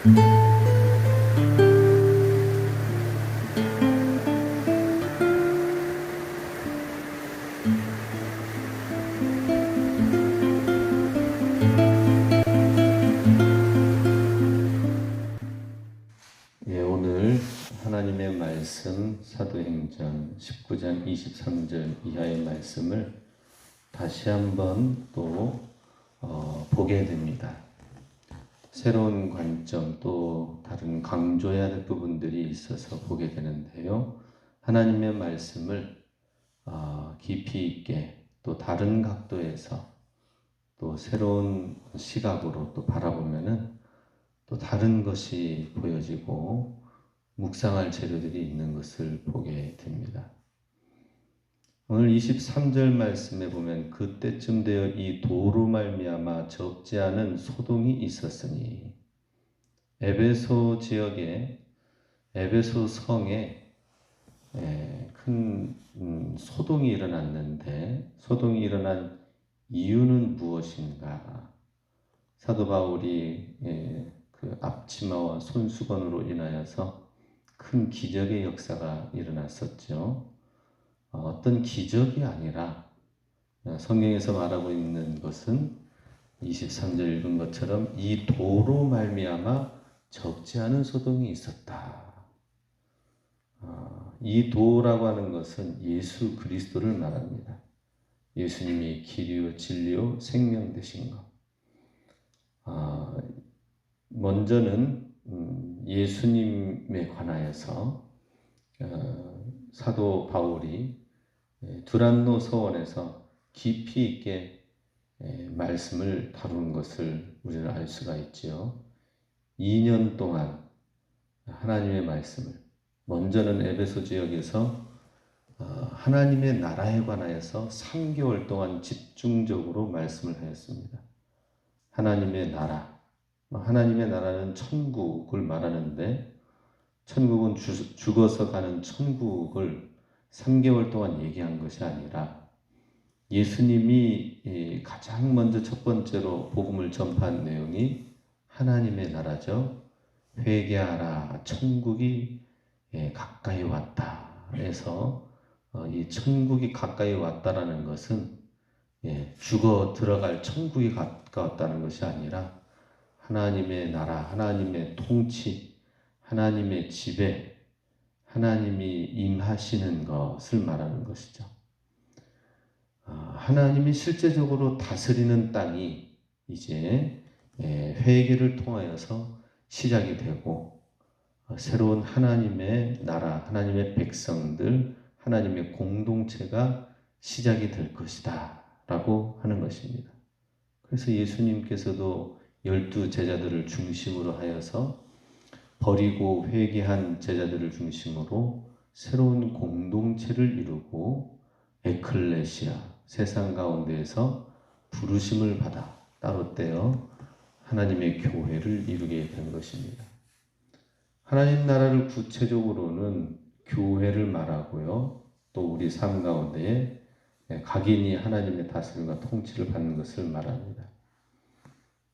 오늘 하나님의 말씀 사도행전 19장 23절 이하의 말씀을 다시 한번 또 보게 됩니다. 새로운 관점, 또 다른 강조해야 할 부분들이 있어서 보게 되는데요. 하나님의 말씀을 깊이 있게 또 다른 각도에서 또 새로운 시각으로 또 바라보면은 또 다른 것이 보여지고 묵상할 재료들이 있는 것을 보게 됩니다. 오늘 23절 말씀에 보면 그때쯤 되어 이 도로 말미암아 적지 않은 소동이 있었으니, 에베소 지역에, 에베소 성에 큰 소동이 일어났는데, 소동이 일어난 이유는 무엇인가? 사도 바울이 그 앞치마와 손수건으로 인하여서 큰 기적의 역사가 일어났었죠. 어떤 기적이 아니라 성경에서 말하고 있는 것은 23절 읽은 것처럼 이 도로 말미암아 적지 않은 소동이 있었다. 이 도라고 하는 것은 예수 그리스도를 말합니다. 예수님이 길이요 진리요 생명 되신 것. 먼저는 예수님에 관하여서 사도 바울이 두란노 서원에서 깊이 있게 말씀을 다루는 것을 우리는 알 수가 있지요. 2년 동안 하나님의 말씀을, 먼저는 에베소 지역에서 하나님의 나라에 관하여서 3개월 동안 집중적으로 말씀을 하였습니다. 하나님의 나라, 하나님의 나라는 천국을 말하는데, 천국은 죽어서 가는 천국을 3개월 동안 얘기한 것이 아니라 예수님이 가장 먼저 첫 번째로 복음을 전파한 내용이 하나님의 나라죠. 회개하라, 천국이 가까이 왔다 해서 이 천국이 가까이 왔다라는 것은 죽어 들어갈 천국이 가까웠다는 것이 아니라 하나님의 나라, 하나님의 통치, 하나님의 지배, 하나님이 임하시는 것을 말하는 것이죠. 하나님이 실제적으로 다스리는 땅이 이제 회개를 통하여서 시작이 되고, 새로운 하나님의 나라, 하나님의 백성들, 하나님의 공동체가 시작이 될 것이다 라고 하는 것입니다. 그래서 예수님께서도 12 제자들을 중심으로 하여서 버리고 회개한 제자들을 중심으로 새로운 공동체를 이루고 에클레시아, 세상 가운데에서 부르심을 받아 따로 떼어 하나님의 교회를 이루게 된 것입니다. 하나님 나라를 구체적으로는 교회를 말하고요. 또 우리 삶 가운데에 각인이 하나님의 다스림과 통치를 받는 것을 말합니다.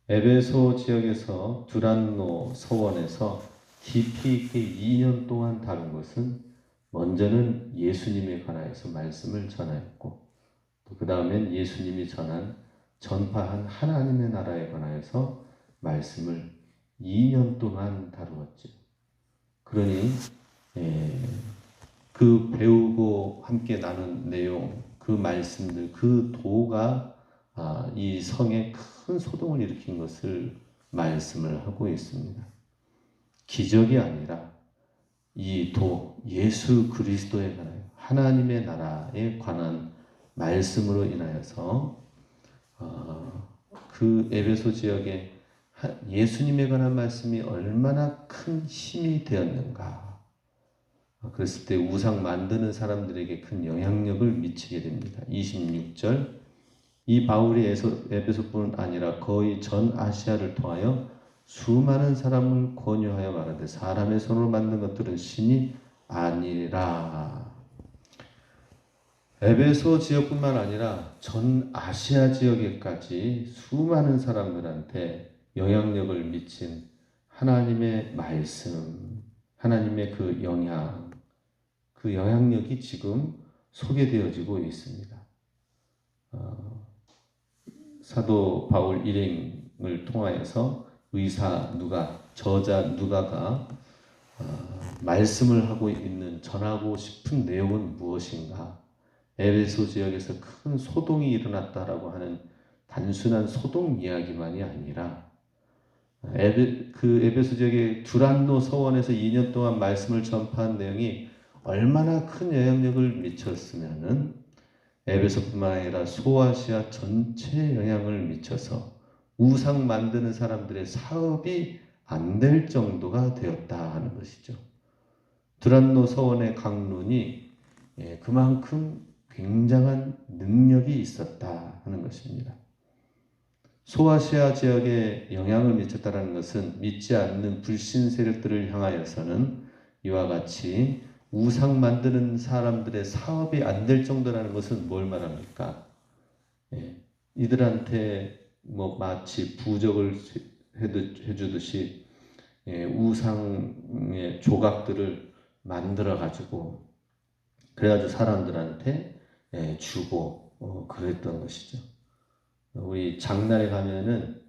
에베소 지역에서 두란노 서원에서 깊이 있게 2년 동안 다룬 것은, 먼저는 예수님에 관하여서 말씀을 전하였고, 또 그 다음엔 예수님이 전파한 하나님의 나라에 관하여서 말씀을 2년 동안 다루었죠. 그러니 그 배우고 함께 나눈 내용, 그 말씀들, 그 도가 이 성에 큰 소동을 일으킨 것을 말씀을 하고 있습니다. 기적이 아니라 이 도, 예수 그리스도에 관하여 하나님의 나라에 관한 말씀으로 인하여서 그 에베소 지역에 예수님에 관한 말씀이 얼마나 큰 힘이 되었는가. 그랬을 때 우상 만드는 사람들에게 큰 영향력을 미치게 됩니다. 26절, 이 바울이 에베소뿐 아니라 거의 전 아시아를 통하여 수많은 사람을 권유하여 말하되 사람의 손으로 만든 것들은 신이 아니라. 에베소 지역뿐만 아니라 전 아시아 지역에까지 수많은 사람들한테 영향력을 미친 하나님의 말씀, 하나님의 그 영향력이 지금 소개되어지고 있습니다. 사도 바울 일행을 통하여서 의사 누가, 저자 누가가 말씀을 하고 있는, 전하고 싶은 내용은 무엇인가? 에베소 지역에서 큰 소동이 일어났다라고 하는 단순한 소동 이야기만이 아니라 에베소 지역의 두란노 서원에서 2년 동안 말씀을 전파한 내용이 얼마나 큰 영향력을 미쳤으면은 에베소뿐만 아니라 소아시아 전체에 영향을 미쳐서 우상 만드는 사람들의 사업이 안 될 정도가 되었다 하는 것이죠. 두란노 서원의 강론이 그만큼 굉장한 능력이 있었다 하는 것입니다. 소아시아 지역에 영향을 미쳤다는 것은 믿지 않는 불신 세력들을 향하여서는 이와 같이 우상 만드는 사람들의 사업이 안 될 정도라는 것은 뭘 말합니까? 이들한테 마치 부적을 해주듯이 우상의 조각들을 만들어 가지고 그래가지고 사람들한테 주고 그랬던 것이죠. 우리 장날에 가면은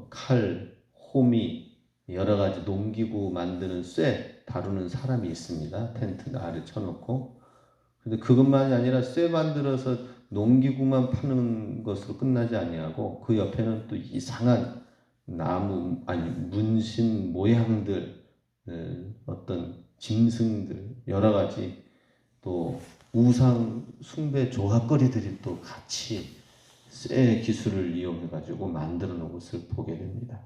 칼, 호미, 여러 가지 농기구 만드는 쇠 다루는 사람이 있습니다. 텐트 아래 쳐놓고. 근데 그것만이 아니라 쇠 만들어서 농기구만 파는 것으로 끝나지 아니하고 그 옆에는 또 이상한 문신 모양들, 어떤 짐승들, 여러 가지 또 우상 숭배 조각거리들이 또 같이 쇠 기술을 이용해 가지고 만들어 놓은 것을 보게 됩니다.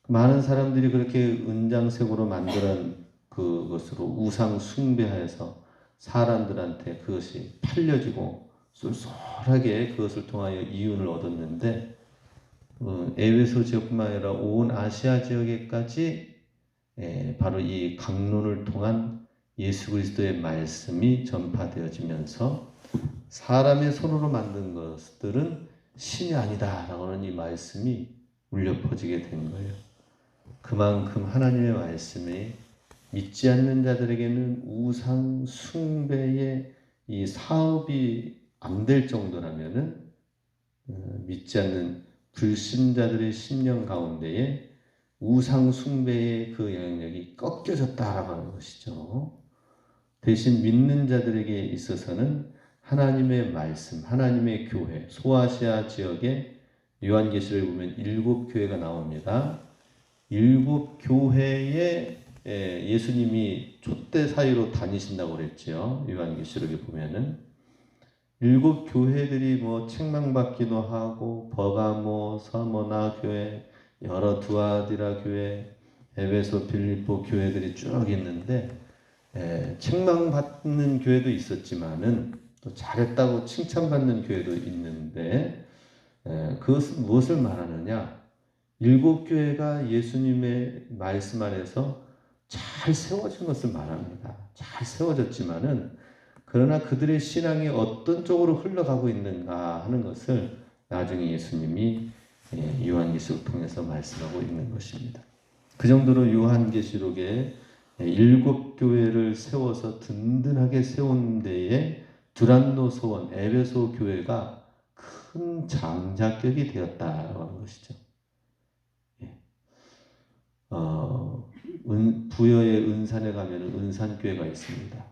많은 사람들이 그렇게 은장색으로 만든 그것으로 우상 숭배하여서 사람들한테 그것이 팔려지고 쏠쏠하게 그것을 통하여 이윤을 얻었는데 에베소 지역뿐만 아니라 온 아시아 지역에까지 바로 이 강론을 통한 예수 그리스도의 말씀이 전파되어지면서 사람의 손으로 만든 것들은 신이 아니다라고 하는 이 말씀이 울려 퍼지게 된 거예요. 그만큼 하나님의 말씀이 믿지 않는 자들에게는 우상 숭배의 이 사업이 안 될 정도라면은 믿지 않는 불신자들의 심령 가운데에 우상 숭배의 그 영향력이 꺾여졌다라고 하는 것이죠. 대신 믿는 자들에게 있어서는 하나님의 말씀, 하나님의 교회, 소아시아 지역에 요한계시록에 보면 7교회가 나옵니다. 7교회에 예수님이 촛대 사이로 다니신다고 그랬죠. 요한계시록에 보면은 7교회들이 책망받기도 하고 버가모, 서머나 교회, 여러 두아디라 교회, 에베소, 빌립보 교회들이 쭉 있는데 책망받는 교회도 있었지만은 또 잘했다고 칭찬받는 교회도 있는데 그것은 무엇을 말하느냐? 7교회가 예수님의 말씀 안에서 잘 세워진 것을 말합니다. 잘 세워졌지만은 그러나 그들의 신앙이 어떤 쪽으로 흘러가고 있는가 하는 것을 나중에 예수님이 요한계시록을 통해서 말씀하고 있는 것입니다. 그 정도로 요한계시록에 7교회를 세워서 든든하게 세운 데에 두란노 서원, 에베소 교회가 큰 장자격이 되었다고 하는 것이죠. 부여의 은산에 가면 은산교회가 있습니다.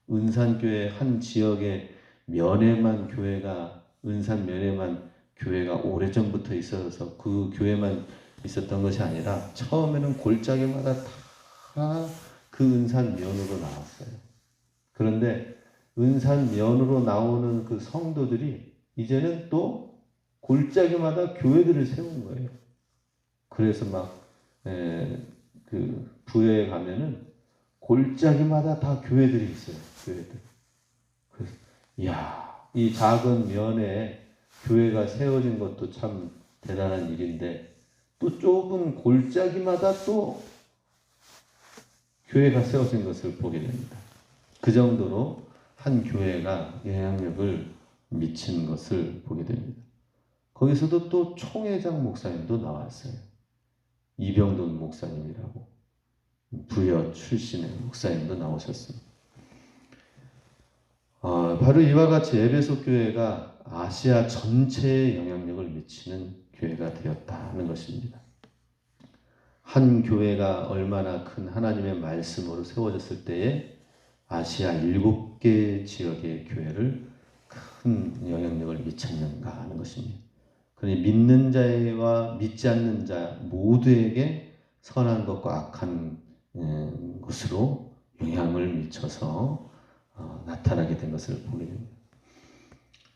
은산교회 한 지역의 면에만 교회가, 은산 면에만 교회가 오래전부터 있어서 그 교회만 있었던 것이 아니라 처음에는 골짜기마다 다 그 은산 면으로 나왔어요. 그런데 은산 면으로 나오는 그 성도들이 이제는 또 골짜기마다 교회들을 세운 거예요. 그래서 그 부여에 가면은 골짜기마다 다 교회들이 있어요. 교회들. 그래서 이 작은 면에 교회가 세워진 것도 참 대단한 일인데 또 좁은 골짜기마다 또 교회가 세워진 것을 보게 됩니다. 그 정도로 한 교회가 영향력을 미친 것을 보게 됩니다. 거기서도 또 총회장 목사님도 나왔어요. 이병돈 목사님이라고 부여 출신의 목사님도 나오셨습니다. 바로 이와 같이 에베소 교회가 아시아 전체에 영향력을 미치는 교회가 되었다는 것입니다. 한 교회가 얼마나 큰 하나님의 말씀으로 세워졌을 때에 아시아 7개 지역의 교회를 큰 영향력을 미쳤는가 하는 것입니다. 그러니 믿는 자와 믿지 않는 자 모두에게 선한 것과 악한 것으로 영향을 미쳐서 나타나게 된 것을 보게 됩니다.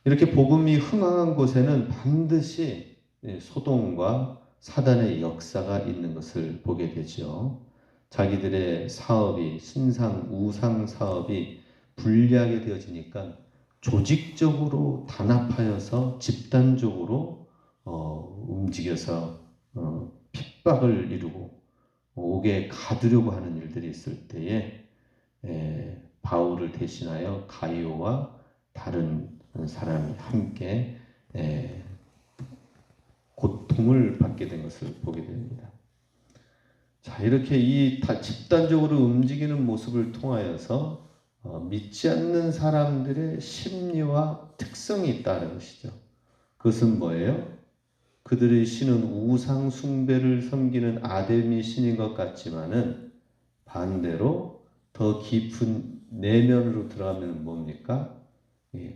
이렇게 복음이 흥황한 곳에는 반드시 소동과 사단의 역사가 있는 것을 보게 되죠. 자기들의 사업이 신상 우상 사업이 불리하게 되어지니까 조직적으로 단합하여서 집단적으로 움직여서 핍박을 이루고 옥에 가두려고 하는 일들이 있을 때에 바울을 대신하여 가이오와 다른 사람이 함께 고통을 받게 된 것을 보게 됩니다. 자, 이렇게 이 집단적으로 움직이는 모습을 통하여서 믿지 않는 사람들의 심리와 특성이 있다는 것이죠. 그것은 뭐예요? 그들의 신은 우상 숭배를 섬기는 아데미 신인 것 같지만은 반대로 더 깊은 내면으로 들어가면 뭡니까?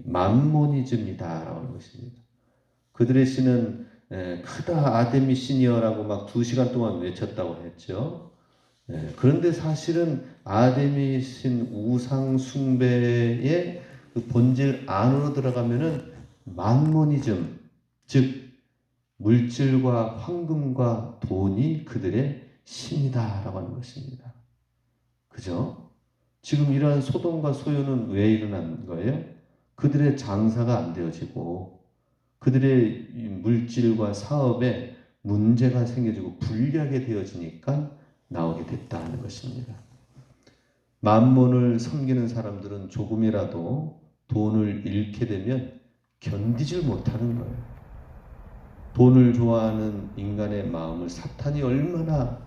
맘모니즘이다라고 하는 것입니다. 그들의 신은 크다 아데미 신이여라고 막 2시간 동안 외쳤다고 했죠. 그런데 사실은 아데미 신 우상 숭배의 그 본질 안으로 들어가면은 만모니즘, 즉 물질과 황금과 돈이 그들의 신이다라고 하는 것입니다. 그죠? 지금 이러한 소돔과 소요는 왜 일어난 거예요? 그들의 장사가 안 되어지고 그들의 물질과 사업에 문제가 생겨지고 불리하게 되어지니까 나오게 됐다는 것입니다. 만몬을 섬기는 사람들은 조금이라도 돈을 잃게 되면 견디질 못하는 거예요. 돈을 좋아하는 인간의 마음을 사탄이 얼마나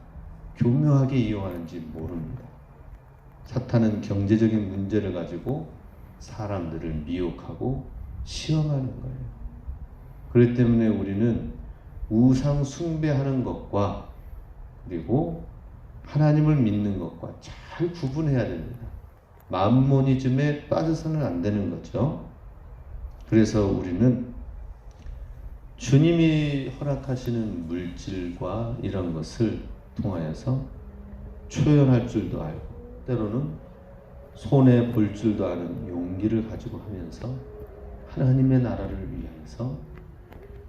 교묘하게 이용하는지 모릅니다. 사탄은 경제적인 문제를 가지고 사람들을 미혹하고 시험하는 거예요. 그렇기 때문에 우리는 우상 숭배하는 것과 그리고 하나님을 믿는 것과 잘 구분해야 됩니다. 맘모니즘에 빠져서는 안 되는 거죠. 그래서 우리는 주님이 허락하시는 물질과 이런 것을 통하여서 초연할 줄도 알고 때로는 손해 볼 줄도 아는 용기를 가지고 하면서 하나님의 나라를 위해서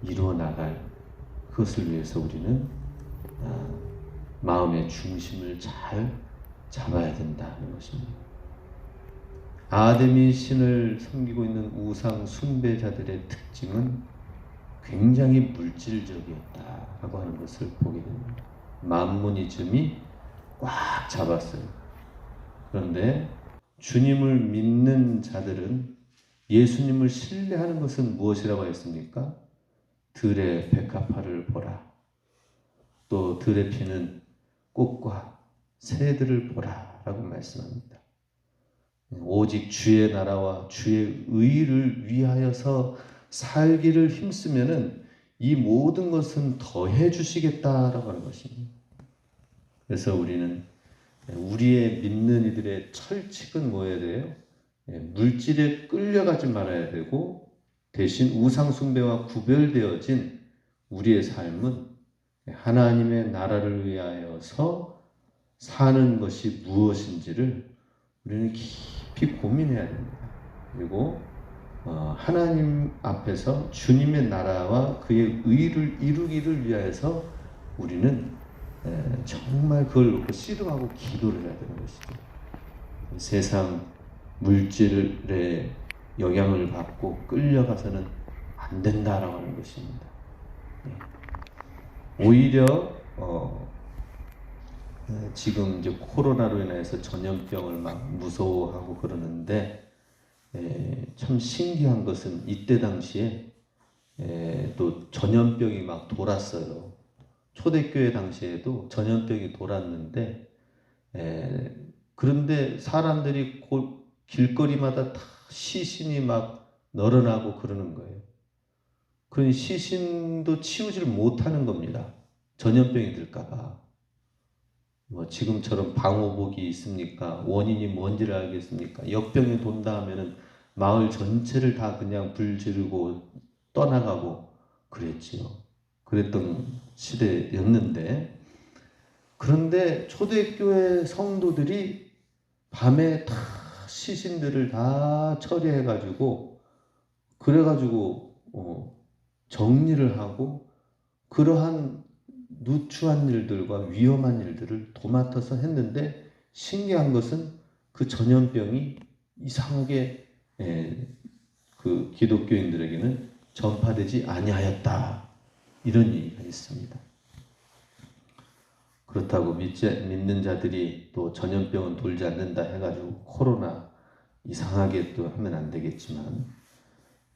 이루어 나갈 그것을 위해서 우리는 마음의 중심을 잘 잡아야 된다는 것입니다. 아데미 신을 섬기고 있는 우상 숭배자들의 특징은 굉장히 물질적이었다라고 하는 것을 보게 됩니다. 맘모니즘이 꽉 잡았어요. 그런데 주님을 믿는 자들은 예수님을 신뢰하는 것은 무엇이라고 했습니까? 들의 백합화를 보라. 또 들의 피는 꽃과 새들을 보라 라고 말씀합니다. 오직 주의 나라와 주의 의를 위하여서 살기를 힘쓰면은 이 모든 것은 더해 주시겠다라고 하는 것입니다. 그래서 우리는 우리의 믿는 이들의 철칙은 뭐여야 돼요? 물질에 끌려가지 말아야 되고 대신 우상 숭배와 구별되어진 우리의 삶은 하나님의 나라를 위하여서 사는 것이 무엇인지를 우리는 깊이 고민해야 됩니다. 그리고 하나님 앞에서 주님의 나라와 그의 의를 이루기를 위하여서 우리는 정말 그걸 놓고 씨름하고 기도를 해야 되는 것이죠. 세상 물질의 영향을 받고 끌려가서는 안 된다라고 하는 것입니다. 오히려 지금 이제 코로나로 인해서 전염병을 막 무서워하고 그러는데 참 신기한 것은 이때 당시에 또 전염병이 막 돌았어요. 초대교회 당시에도 전염병이 돌았는데 그런데 사람들이 길거리마다 다 시신이 막 늘어나고 그러는 거예요. 그 시신도 치우지를 못하는 겁니다. 전염병이 들까봐. 뭐 지금처럼 방호복이 있습니까? 원인이 뭔지를 알겠습니까? 역병이 돈다 하면은 마을 전체를 다 그냥 불 지르고 떠나가고 그랬지요. 그랬던 시대였는데, 그런데 초대교회 성도들이 밤에 다 시신들을 다 처리해가지고 그래가지고 정리를 하고 그러한 누추한 일들과 위험한 일들을 도맡아서 했는데, 신기한 것은 그 전염병이 이상하게 그 기독교인들에게는 전파되지 아니하였다, 이런 얘기가 있습니다. 그렇다고 믿는 자들이 또 전염병은 돌지 않는다 해가지고 코로나 이상하게 또 하면 안 되겠지만,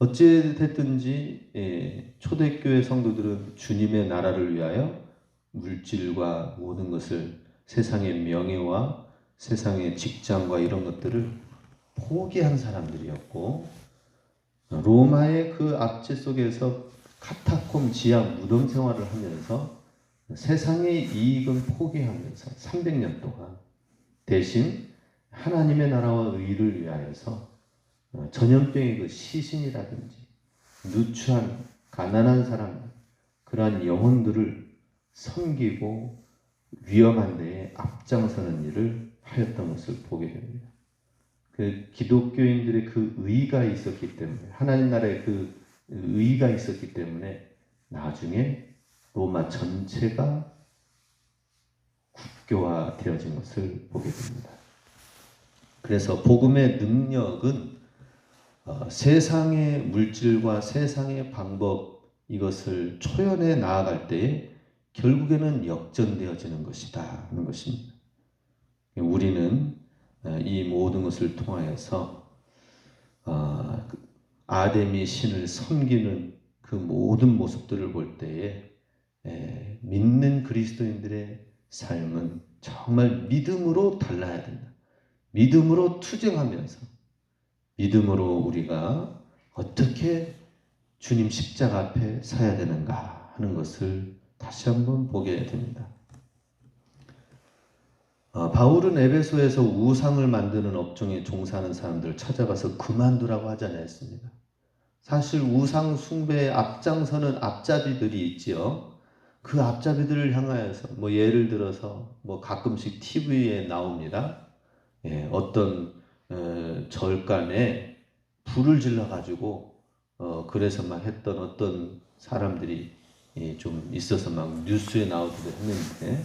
어찌됐든지 초대교회 성도들은 주님의 나라를 위하여 물질과 모든 것을, 세상의 명예와 세상의 직장과 이런 것들을 포기한 사람들이었고, 로마의 그 압제 속에서 카타콤 지하 무덤 생활을 하면서 세상의 이익은 포기하면서 300년 동안 대신 하나님의 나라와 의를 위하여서 전염병의 그 시신이라든지 누추한 가난한 사람들, 그러한 영혼들을 섬기고 위험한 데에 앞장서는 일을 하였던 것을 보게 됩니다. 그 기독교인들의 그 의가 있었기 때문에, 하나님 나라의 그 의가 있었기 때문에 나중에 로마 전체가 국교화되어진 것을 보게 됩니다. 그래서 복음의 능력은 세상의 물질과 세상의 방법, 이것을 초연해 나아갈 때에 결국에는 역전되어지는 것이다 하는 것입니다. 우리는 이 모든 것을 통하여서 아담이 신을 섬기는 그 모든 모습들을 볼 때에 믿는 그리스도인들의 삶은 정말 믿음으로 달라야 된다. 믿음으로 투쟁하면서, 믿음으로 우리가 어떻게 주님 십자가 앞에 서야 되는가 하는 것을 다시 한번 보게 됩니다. 바울은 에베소에서 우상을 만드는 업종에 종사하는 사람들을 찾아가서 그만두라고 하지 않았습니다. 사실 우상 숭배에 앞장서는 앞잡이들이 있지요. 그 앞잡이들을 향하여서 예를 들어서 가끔씩 TV에 나옵니다. 어떤 절간에 불을 질러 가지고 그래서 막 했던 어떤 사람들이 좀 있어서 막 뉴스에 나오기도 했는데,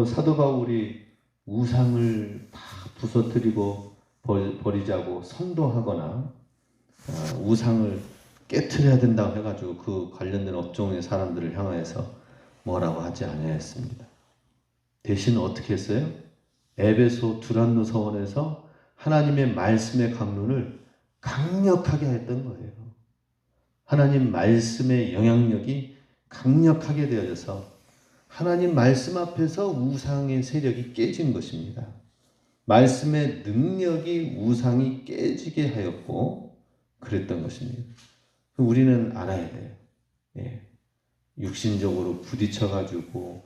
사도 바울이 우상을 다 부서뜨리고 버리자고 선도하거나 우상을 깨트려야 된다고 해가지고 그 관련된 업종의 사람들을 향해서 뭐라고 하지 아니하였습니다. 대신 어떻게 했어요? 에베소 두란노 서원에서 하나님의 말씀의 강론을 강력하게 했던 거예요. 하나님 말씀의 영향력이 강력하게 되어져서 하나님 말씀 앞에서 우상의 세력이 깨진 것입니다. 말씀의 능력이 우상이 깨지게 하였고 그랬던 것입니다. 우리는 알아야 돼요. 육신적으로 부딪혀가지고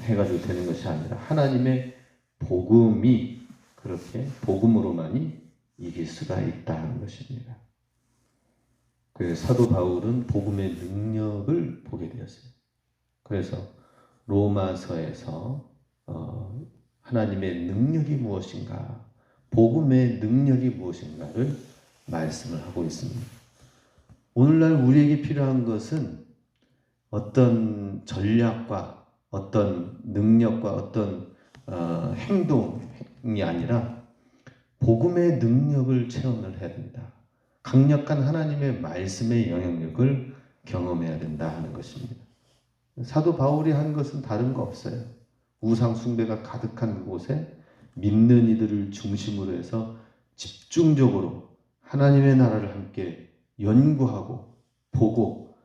해가지고 되는 것이 아니라 하나님의 복음이 그렇게 복음으로만이 이길 수가 있다는 것입니다. 그 사도 바울은 복음의 능력을 보게 되었어요. 그래서 로마서에서 하나님의 능력이 무엇인가, 복음의 능력이 무엇인가를 말씀을 하고 있습니다. 오늘날 우리에게 필요한 것은 어떤 전략과 어떤 능력과 어떤 행동이 아니라 복음의 능력을 체험을 해야 된다. 강력한 하나님의 말씀의 영향력을 경험해야 된다 하는 것입니다. 사도 바울이 한 것은 다른 거 없어요. 우상 숭배가 가득한 그곳에 믿는 이들을 중심으로 해서 집중적으로 하나님의 나라를 함께 연구하고 보고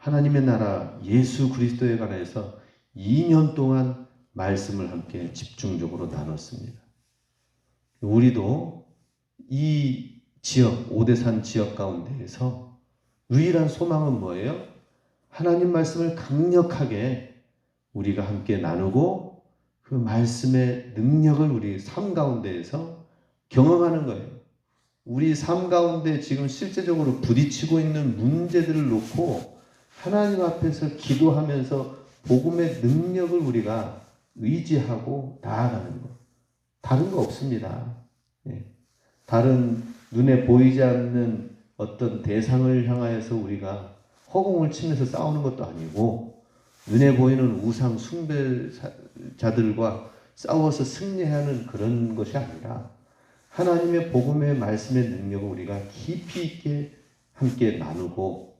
하나님의 나라 예수 그리스도에 관해서 2년 동안 말씀을 함께 집중적으로 나눴습니다. 우리도 이 지역, 오대산 지역 가운데에서 유일한 소망은 뭐예요? 하나님 말씀을 강력하게 우리가 함께 나누고 그 말씀의 능력을 우리 삶 가운데에서 경험하는 거예요. 우리 삶 가운데 지금 실제적으로 부딪히고 있는 문제들을 놓고 하나님 앞에서 기도하면서 복음의 능력을 우리가 의지하고 나아가는 것. 다른 거 없습니다. 다른 눈에 보이지 않는 어떤 대상을 향하여서 우리가 허공을 치면서 싸우는 것도 아니고 눈에 보이는 우상 숭배자들과 싸워서 승리하는 그런 것이 아니라 하나님의 복음의 말씀의 능력을 우리가 깊이 있게 함께 나누고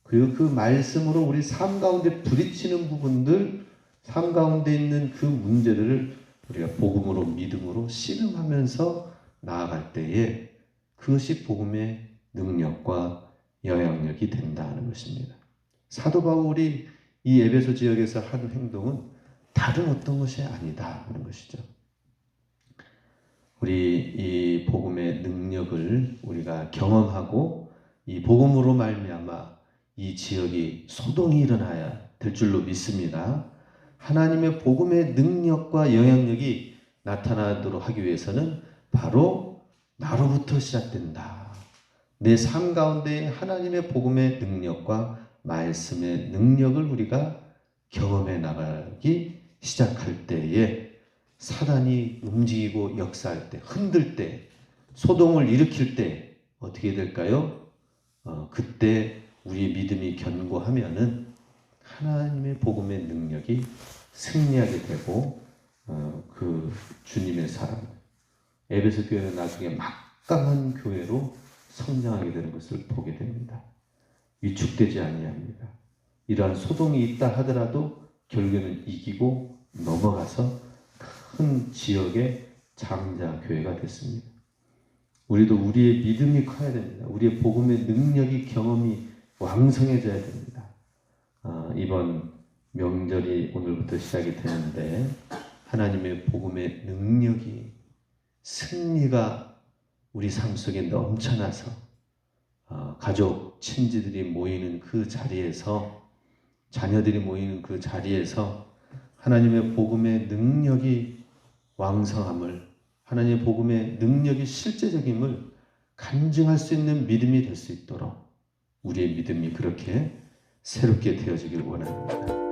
그리고 그 말씀으로 우리 삶 가운데 부딪히는 부분들, 삶 가운데 있는 그 문제들을 우리가 복음으로 믿음으로 씨름하면서 나아갈 때에 그것이 복음의 능력과 영향력이 된다는 것입니다. 사도 바울이 이 에베소 지역에서 하는 행동은 다른 어떤 것이 아니다 하는 것이죠. 우리 이 복음의 능력을 우리가 경험하고 이 복음으로 말미암아 이 지역이 소동이 일어나야 될 줄로 믿습니다. 하나님의 복음의 능력과 영향력이 나타나도록 하기 위해서는 바로 나로부터 시작된다. 내 삶 가운데 하나님의 복음의 능력과 말씀의 능력을 우리가 경험해 나가기 시작할 때에 사단이 움직이고 역사할 때, 흔들 때, 소동을 일으킬 때 어떻게 될까요? 그때 우리의 믿음이 견고하면은 하나님의 복음의 능력이 승리하게 되고 그 주님의 사랑, 에베소 교회는 나중에 막강한 교회로 성장하게 되는 것을 보게 됩니다. 위축되지 아니합니다. 이러한 소동이 있다 하더라도 결국에는 이기고 넘어가서 큰 지역의 장자 교회가 됐습니다. 우리도 우리의 믿음이 커야 됩니다. 우리의 복음의 능력이 경험이 왕성해져야 됩니다. 이번 명절이 오늘부터 시작이 되는데 하나님의 복음의 능력이 승리가 우리 삶 속에 넘쳐나서 가족, 친지들이 모이는 그 자리에서 자녀들이 모이는 그 자리에서 하나님의 복음의 능력이 왕성함을 하나님의 복음의 능력이 실제적임을 간증할 수 있는 믿음이 될 수 있도록 우리의 믿음이 그렇게 새롭게 되어지길 원합니다.